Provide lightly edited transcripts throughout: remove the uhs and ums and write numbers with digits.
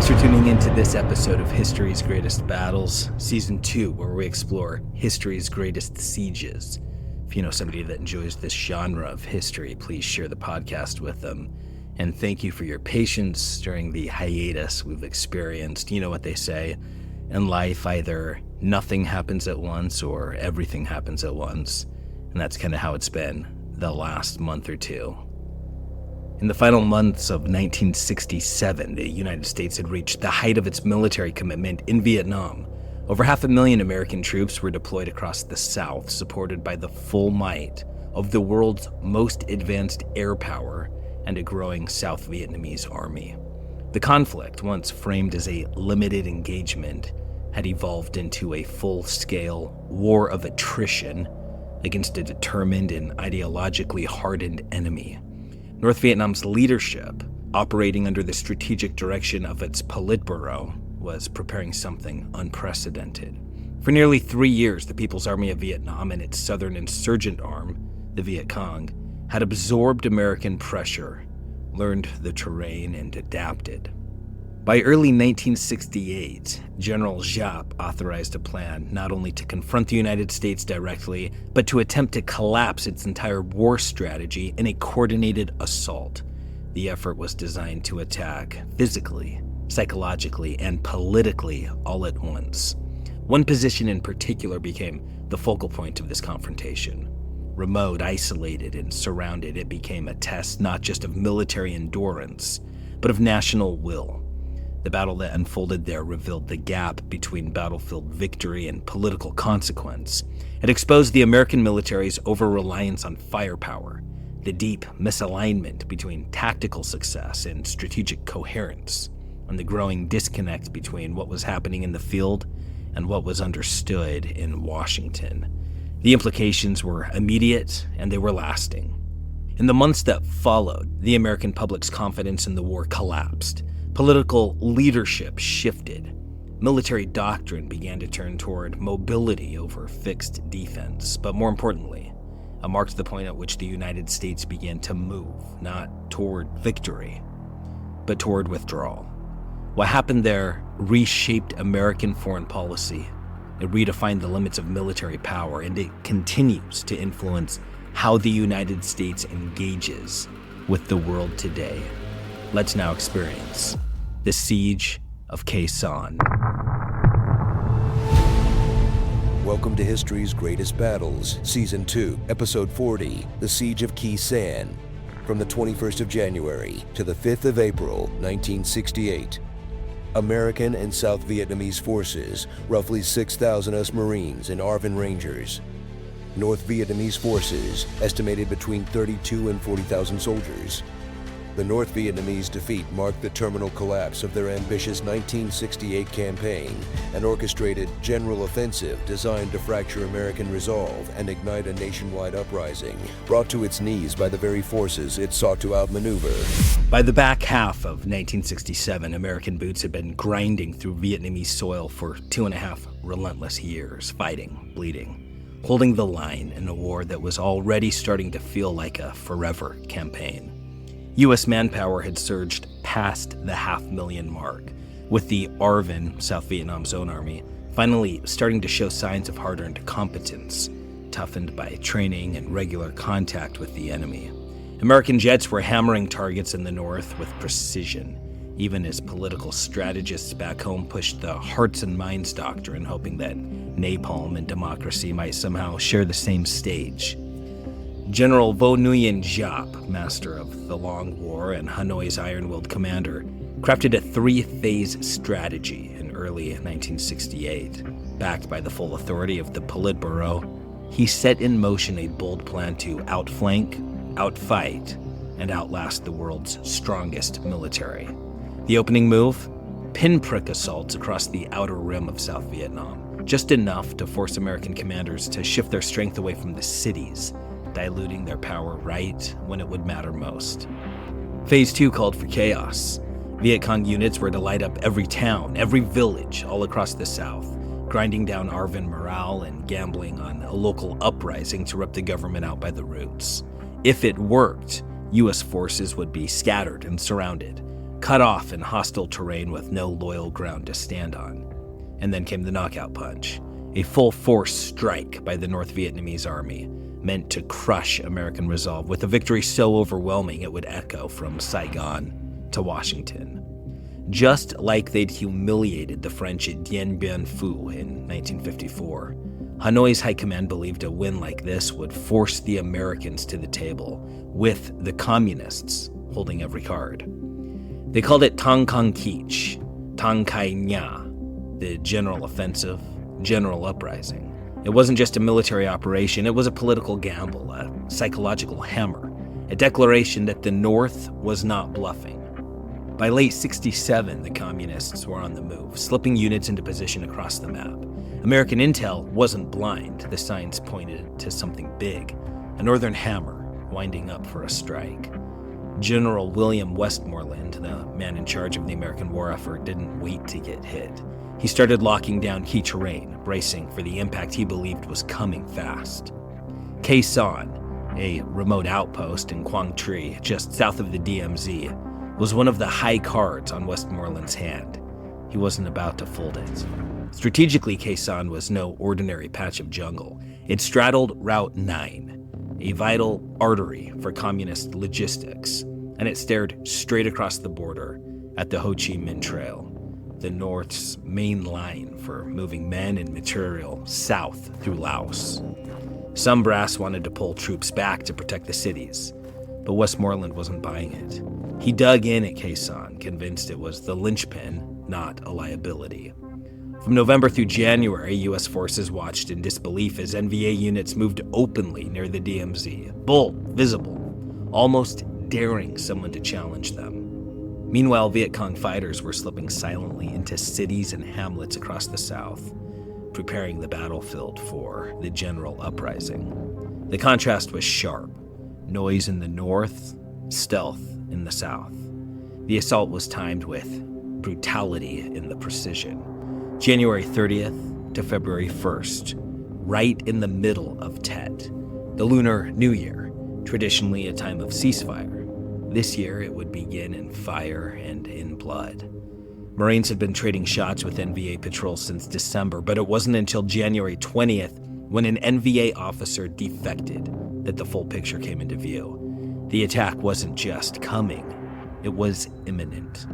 Thanks for tuning in to this episode of History's Greatest Battles, Season 2, where we explore history's greatest sieges. If you know somebody that enjoys this genre of history, please share the podcast with them. And thank you for your patience during the hiatus we've experienced. You know what they say, in life either nothing happens at once or everything happens at once. And that's kind of how it's been the last month or two. In the final months of 1967, the United States had reached the height of its military commitment in Vietnam. Over 500,000 American troops were deployed across the South, supported by the full might of the world's most advanced air power and a growing South Vietnamese army. The conflict, once framed as a limited engagement, had evolved into a full-scale war of attrition against a determined and ideologically hardened enemy. North Vietnam's leadership, operating under the strategic direction of its Politburo, was preparing something unprecedented. For nearly 3 years, the People's Army of Vietnam and its southern insurgent arm, the Viet Cong, had absorbed American pressure, learned the terrain, and adapted. By early 1968, General Giap authorized a plan not only to confront the United States directly, but to attempt to collapse its entire war strategy in a coordinated assault. The effort was designed to attack physically, psychologically, and politically all at once. One position in particular became the focal point of this confrontation. Remote, isolated, and surrounded, it became a test not just of military endurance, but of national will. The battle that unfolded there revealed the gap between battlefield victory and political consequence. It exposed the American military's over-reliance on firepower, the deep misalignment between tactical success and strategic coherence, and the growing disconnect between what was happening in the field and what was understood in Washington. The implications were immediate and they were lasting. In the months that followed, the American public's confidence in the war collapsed. Political leadership shifted. Military doctrine began to turn toward mobility over fixed defense. But more importantly, it marked the point at which the United States began to move, not toward victory, but toward withdrawal. What happened there reshaped American foreign policy. It redefined the limits of military power, and it continues to influence how the United States engages with the world today. Let's now experience the Siege of Khe Sanh. Welcome to History's Greatest Battles, Season 2, Episode 40, The Siege of Khe Sanh, from the 21st of January to the 5th of April, 1968. American and South Vietnamese forces, roughly 6,000 US Marines and ARVN Rangers. North Vietnamese forces, estimated between 32 and 40,000 soldiers. The North Vietnamese defeat marked the terminal collapse of their ambitious 1968 campaign, an orchestrated general offensive designed to fracture American resolve and ignite a nationwide uprising, brought to its knees by the very forces it sought to outmaneuver. By the back half of 1967, American boots had been grinding through Vietnamese soil for 2.5 relentless years, fighting, bleeding, holding the line in a war that was already starting to feel like a forever campaign. U.S. manpower had surged past the 500,000 mark, with the ARVN, South Vietnam's own army, finally starting to show signs of hard-earned competence, toughened by training and regular contact with the enemy. American jets were hammering targets in the north with precision, even as political strategists back home pushed the hearts and minds doctrine, hoping that napalm and democracy might somehow share the same stage. General Vo Nguyen Giap, master of the Long War and Hanoi's iron-willed commander, crafted a 3-phase strategy in early 1968. Backed by the full authority of the Politburo, he set in motion a bold plan to outflank, outfight, and outlast the world's strongest military. The opening move? Pinprick assaults across the outer rim of South Vietnam, just enough to force American commanders to shift their strength away from the cities, diluting their power right when it would matter most. Phase 2 called for chaos. Viet Cong units were to light up every town, every village all across the South, grinding down ARVN morale and gambling on a local uprising to rip the government out by the roots. If it worked, U.S. forces would be scattered and surrounded, cut off in hostile terrain with no loyal ground to stand on. And then came the knockout punch, a full-force strike by the North Vietnamese army, meant to crush American resolve with a victory so overwhelming it would echo from Saigon to Washington. Just like they'd humiliated the French at Dien Bien Phu in 1954, Hanoi's high command believed a win like this would force the Americans to the table, with the communists holding every card. They called it Tong Kong Kich, Tong Kai Nha, the general offensive, general uprising. It wasn't just a military operation, it was a political gamble, a psychological hammer, a declaration that the North was not bluffing. By late '67, the communists were on the move, slipping units into position across the map. American intel wasn't blind. The signs pointed to something big, a northern hammer winding up for a strike. General William Westmoreland, the man in charge of the American war effort, didn't wait to get hit. He started locking down key terrain, bracing for the impact he believed was coming fast. Khe Sanh, a remote outpost in Quang Tri, just south of the DMZ, was one of the high cards on Westmoreland's hand. He wasn't about to fold it. Strategically, Khe Sanh was no ordinary patch of jungle. It straddled Route 9, a vital artery for communist logistics, and it stared straight across the border at the Ho Chi Minh Trail, the North's main line for moving men and material south through Laos. Some brass wanted to pull troops back to protect the cities, but Westmoreland wasn't buying it. He dug in at Khe Sanh, convinced it was the linchpin, not a liability. From November through January, U.S. forces watched in disbelief as NVA units moved openly near the DMZ, bold, visible, almost daring someone to challenge them. Meanwhile, Viet Cong fighters were slipping silently into cities and hamlets across the south, preparing the battlefield for the general uprising. The contrast was sharp. Noise in the north, stealth in the south. The assault was timed with brutality in the precision. January 30th to February 1st, right in the middle of Tet, the Lunar New Year, traditionally a time of ceasefire. This year, it would begin in fire and in blood. Marines had been trading shots with NVA patrols since December, but it wasn't until January 20th when an NVA officer defected that the full picture came into view. The attack wasn't just coming, it was imminent.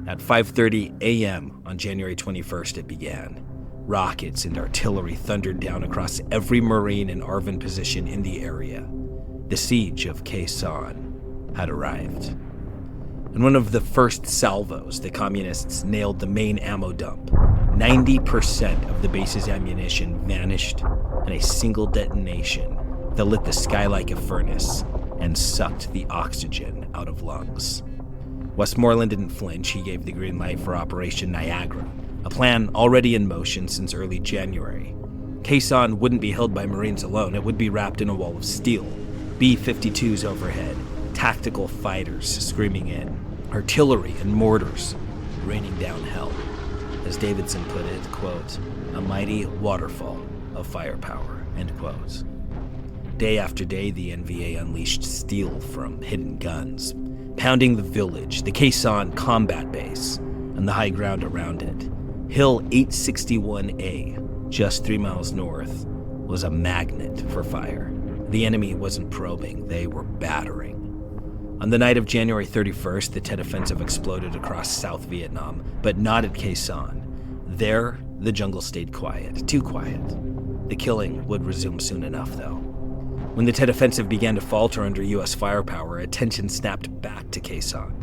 At 5:30 a.m. on January 21st, it began. Rockets and artillery thundered down across every Marine and ARVN position in the area. The siege of Khe Sanh had arrived. In one of the first salvos, the communists nailed the main ammo dump. 90% of the base's ammunition vanished in a single detonation that lit the sky like a furnace and sucked the oxygen out of lungs. Westmoreland didn't flinch. He gave the green light for Operation Niagara, a plan already in motion since early January. Khe Sanh wouldn't be held by Marines alone. It would be wrapped in a wall of steel, B-52s overhead, tactical fighters screaming in, artillery and mortars raining down hell. As Davidson put it, quote, a mighty waterfall of firepower, end quote. Day after day, the NVA unleashed steel from hidden guns, pounding the village, the Khe Sanh combat base, and the high ground around it. Hill 861A, just 3 miles north, was a magnet for fire. The enemy wasn't probing, they were battering. On the night of January 31st, the Tet Offensive exploded across South Vietnam, but not at Khe Sanh. There, the jungle stayed quiet, too quiet. The killing would resume soon enough, though. When the Tet Offensive began to falter under U.S. firepower, attention snapped back to Khe Sanh.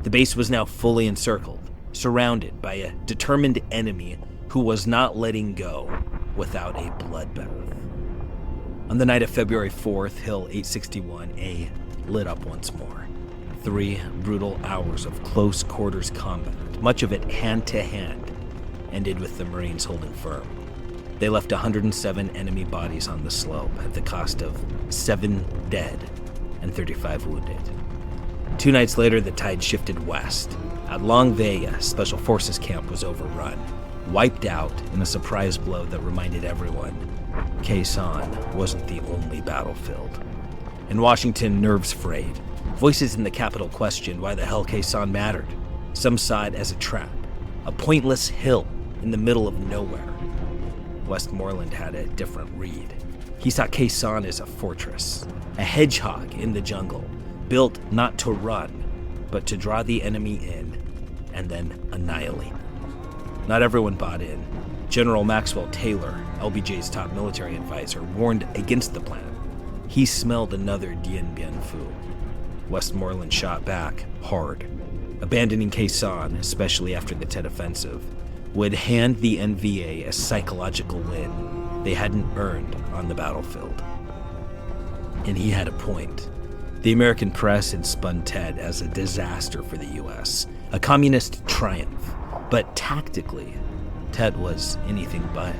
The base was now fully encircled, surrounded by a determined enemy who was not letting go without a bloodbath. On the night of February 4th, Hill 861A lit up once more. 3 brutal hours of close quarters combat, much of it hand-to-hand, ended with the Marines holding firm. They left 107 enemy bodies on the slope at the cost of 7 dead and 35 wounded. 2 nights later, the tide shifted west. At Long Vey, a Special Forces camp was overrun, wiped out in a surprise blow that reminded everyone Khe Sanh wasn't the only battlefield. In Washington, nerves frayed. Voices in the capital questioned why the hell Khe Sanh mattered. Some saw it as a trap, a pointless hill in the middle of nowhere. Westmoreland had a different read. He saw Khe Sanh as a fortress, a hedgehog in the jungle, built not to run, but to draw the enemy in and then annihilate. Not everyone bought in. General Maxwell Taylor, LBJ's top military advisor, warned against the plan. He smelled another Dien Bien Phu. Westmoreland shot back hard. Abandoning Khe Sanh, especially after the Tet Offensive, would hand the NVA a psychological win they hadn't earned on the battlefield. And he had a point. The American press had spun Tet as a disaster for the U.S., a communist triumph. But tactically, Tet was anything but.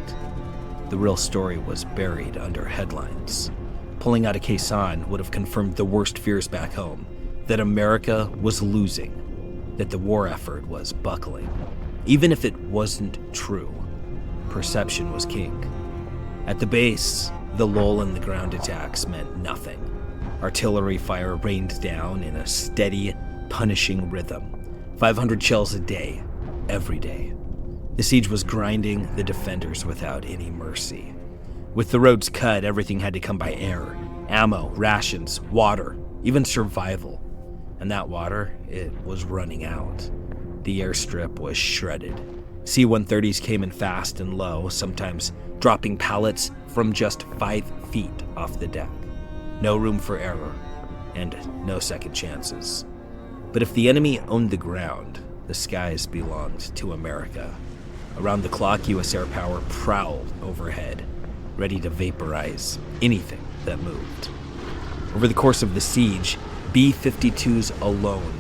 The real story was buried under headlines. Pulling out of Khe Sanh would have confirmed the worst fears back home, that America was losing, that the war effort was buckling. Even if it wasn't true, perception was king. At the base, the lull in the ground attacks meant nothing. Artillery fire rained down in a steady, punishing rhythm. 500 shells a day, every day. The siege was grinding the defenders without any mercy. With the roads cut, everything had to come by air. Ammo, rations, water, even survival. And that water, it was running out. The airstrip was shredded. C-130s came in fast and low, sometimes dropping pallets from just 5 feet off the deck. No room for error, and no second chances. But if the enemy owned the ground, the skies belonged to America. Around the clock, U.S. air power prowled overhead, ready to vaporize anything that moved. Over the course of the siege, B-52s alone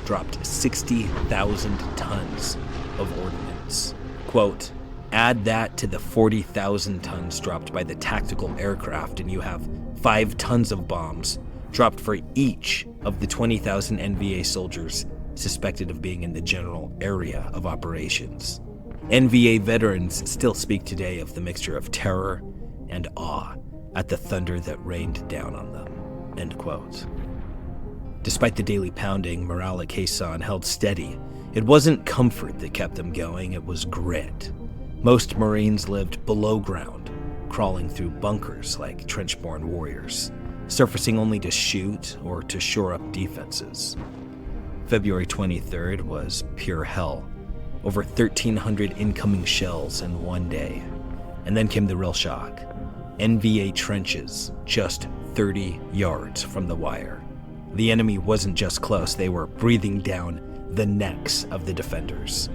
dropped 60,000 tons of ordnance. Quote, add that to the 40,000 tons dropped by the tactical aircraft, and you have 5 tons of bombs dropped for each of the 20,000 NVA soldiers suspected of being in the general area of operations. NVA veterans still speak today of the mixture of terror and awe at the thunder that rained down on them, end quote. Despite the daily pounding, morale at Khe Sanh held steady. It wasn't comfort that kept them going, it was grit. Most Marines lived below ground, crawling through bunkers like trench-born warriors, surfacing only to shoot or to shore up defenses. February 23rd was pure hell. Over 1,300 incoming shells in one day. And then came the real shock. NVA trenches, just 30 yards from the wire. The enemy wasn't just close, they were breathing down the necks of the defenders.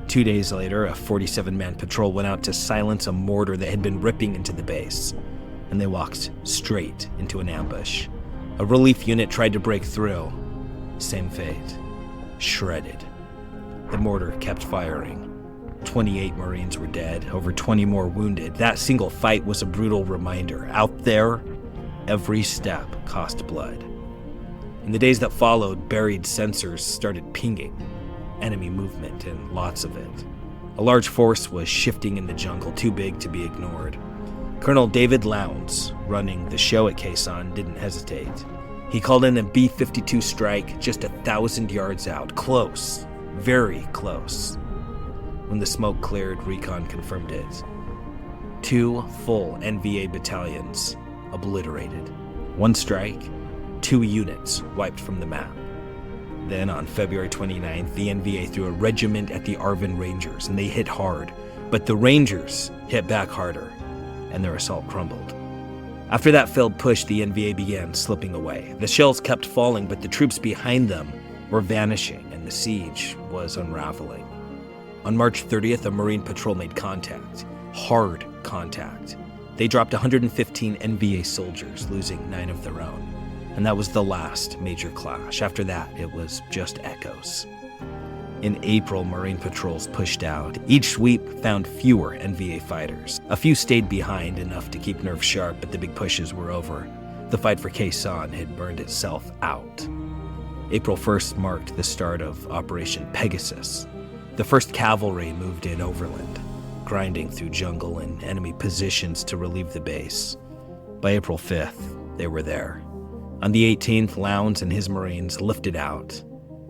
2 days later, a 47-man patrol went out to silence a mortar that had been ripping into the base, and they walked straight into an ambush. A relief unit tried to break through. Same fate. Shredded. The mortar kept firing. 28 Marines were dead, over 20 more wounded. That single fight was a brutal reminder. Out there, every step cost blood. In the days that followed, buried sensors started pinging. Enemy movement, and lots of it. A large force was shifting in the jungle, too big to be ignored. Colonel David Lowndes, running the show at Khe Sanh, didn't hesitate. He called in a B-52 strike just 1,000 yards out. Close. Very close. When the smoke cleared, recon confirmed it. 2 full NVA battalions obliterated. 1 strike, 2 units wiped from the map. Then on February 29th, the NVA threw a regiment at the ARVN Rangers, and they hit hard. But the Rangers hit back harder, and their assault crumbled. After that failed push, the NVA began slipping away. The shells kept falling, but the troops behind them were vanishing, and the siege was unraveling. On March 30th, a Marine patrol made contact. Hard contact. They dropped 115 NVA soldiers, losing 9 of their own. And that was the last major clash. After that, it was just echoes. In April, Marine patrols pushed out. Each sweep found fewer NVA fighters. A few stayed behind, enough to keep nerves sharp, but the big pushes were over. The fight for Khe Sanh had burned itself out. April 1st marked the start of Operation Pegasus. The 1st Cavalry moved in overland, grinding through jungle and enemy positions to relieve the base. By April 5th, they were there. On the 18th, Lowndes and his Marines lifted out.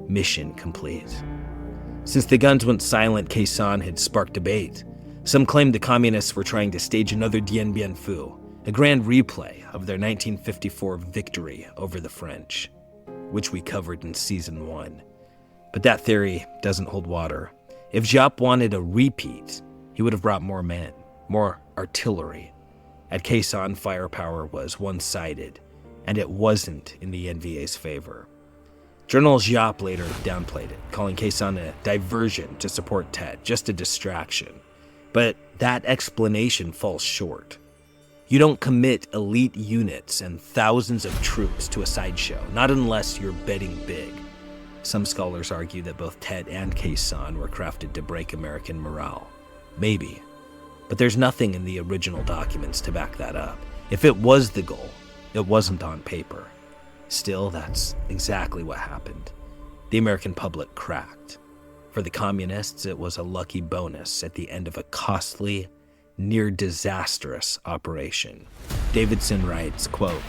Mission complete. Since the guns went silent, Khe Sanh had sparked debate. Some claimed the communists were trying to stage another Dien Bien Phu, a grand replay of their 1954 victory over the French, which we covered in Season 1. But that theory doesn't hold water. If Giap wanted a repeat, he would have brought more men, more artillery. At Khe Sanh, firepower was one-sided, and it wasn't in the NVA's favor. General Giap later downplayed it, calling Khe Sanh a diversion to support Tet, just a distraction. But that explanation falls short. You don't commit elite units and thousands of troops to a sideshow, not unless you're betting big. Some scholars argue that both Tet and Khe Sanh were crafted to break American morale. Maybe. But there's nothing in the original documents to back that up. If it was the goal, it wasn't on paper. Still, that's exactly what happened. The American public cracked. For the communists, it was a lucky bonus at the end of a costly, near-disastrous operation. Davidson writes, quote,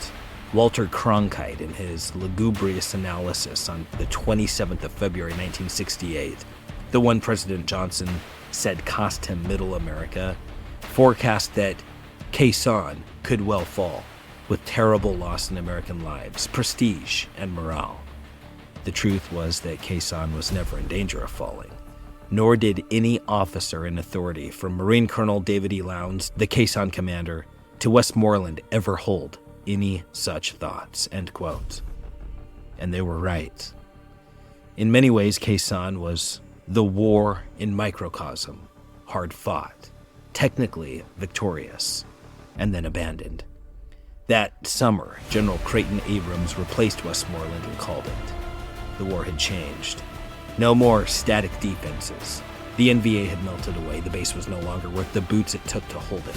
Walter Cronkite, in his lugubrious analysis on the 27th of February 1968, the one President Johnson said cost him Middle America, forecast that Khe Sanh could well fall, with terrible loss in American lives, prestige, and morale. The truth was that Khe Sanh was never in danger of falling, nor did any officer in authority, from Marine Colonel David E. Lowndes, the Khe Sanh commander, to Westmoreland, ever hold any such thoughts, end quote. And they were right. In many ways, Khe Sanh was the war in microcosm, hard fought, technically victorious, and then abandoned. That summer, General Creighton Abrams replaced Westmoreland and called it. The war had changed. No more static defenses. The NVA had melted away. The base was no longer worth the boots it took to hold it.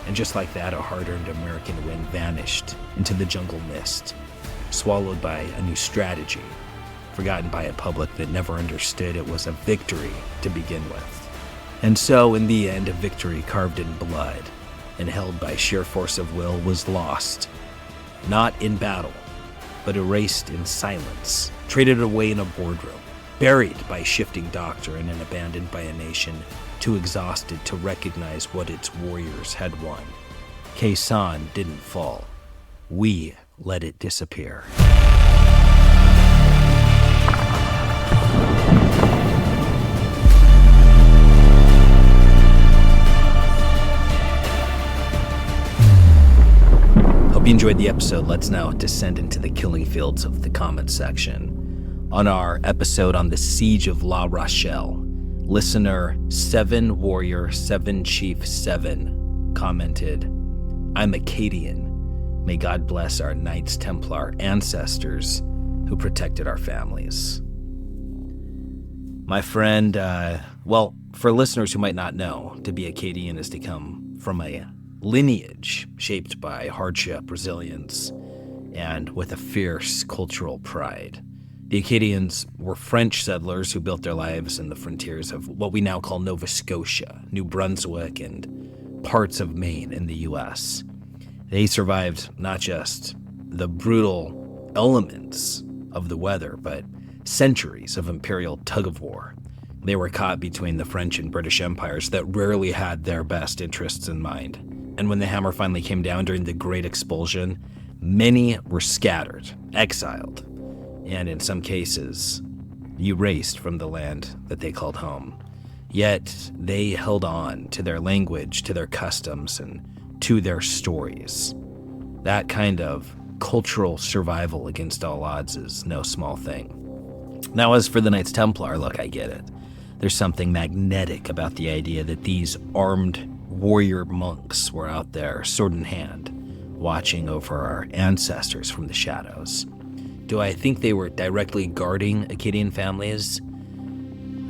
And just like that, a hard-earned American win vanished into the jungle mist, swallowed by a new strategy, forgotten by a public that never understood it was a victory to begin with. And so, in the end, a victory carved in blood and held by sheer force of will was lost, not in battle, but erased in silence, traded away in a boardroom, buried by shifting doctrine and abandoned by a nation too exhausted to recognize what its warriors had won. Khe Sanh didn't fall. We let it disappear. Hope you enjoyed the episode. Let's now descend into the killing fields of the comments section. On our episode on the Siege of La Rochelle, listener 7 Warrior 7 Chief 7 commented, I'm Acadian. May God bless our Knights Templar ancestors who protected our families. My friend, for listeners who might not know, to be Acadian is to come from a lineage shaped by hardship, resilience, and with a fierce cultural pride. The Acadians were French settlers who built their lives in the frontiers of what we now call Nova Scotia, New Brunswick, and parts of Maine in the U.S. They survived not just the brutal elements of the weather, but centuries of imperial tug-of-war. They were caught between the French and British empires that rarely had their best interests in mind. And when the hammer finally came down during the Great Expulsion, many were scattered, exiled, and in some cases, erased from the land that they called home. Yet they held on to their language, to their customs, and to their stories. That kind of cultural survival against all odds is no small thing. Now, as for the Knights Templar, look, I get it. There's something magnetic about the idea that these armed warrior monks were out there, sword in hand, watching over our ancestors from the shadows. Do I think they were directly guarding Acadian families?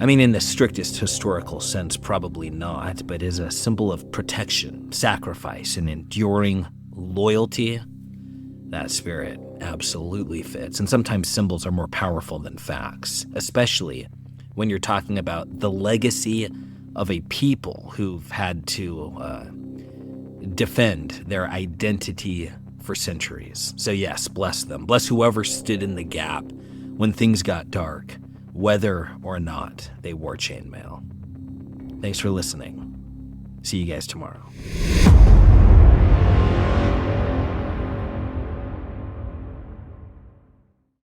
I mean, in the strictest historical sense, probably not, but as a symbol of protection, sacrifice, and enduring loyalty, that spirit absolutely fits. And sometimes symbols are more powerful than facts, especially when you're talking about the legacy of a people who've had to defend their identity for centuries. So yes, bless them. Bless whoever stood in the gap when things got dark, whether or not they wore chainmail. Thanks for listening. See you guys tomorrow.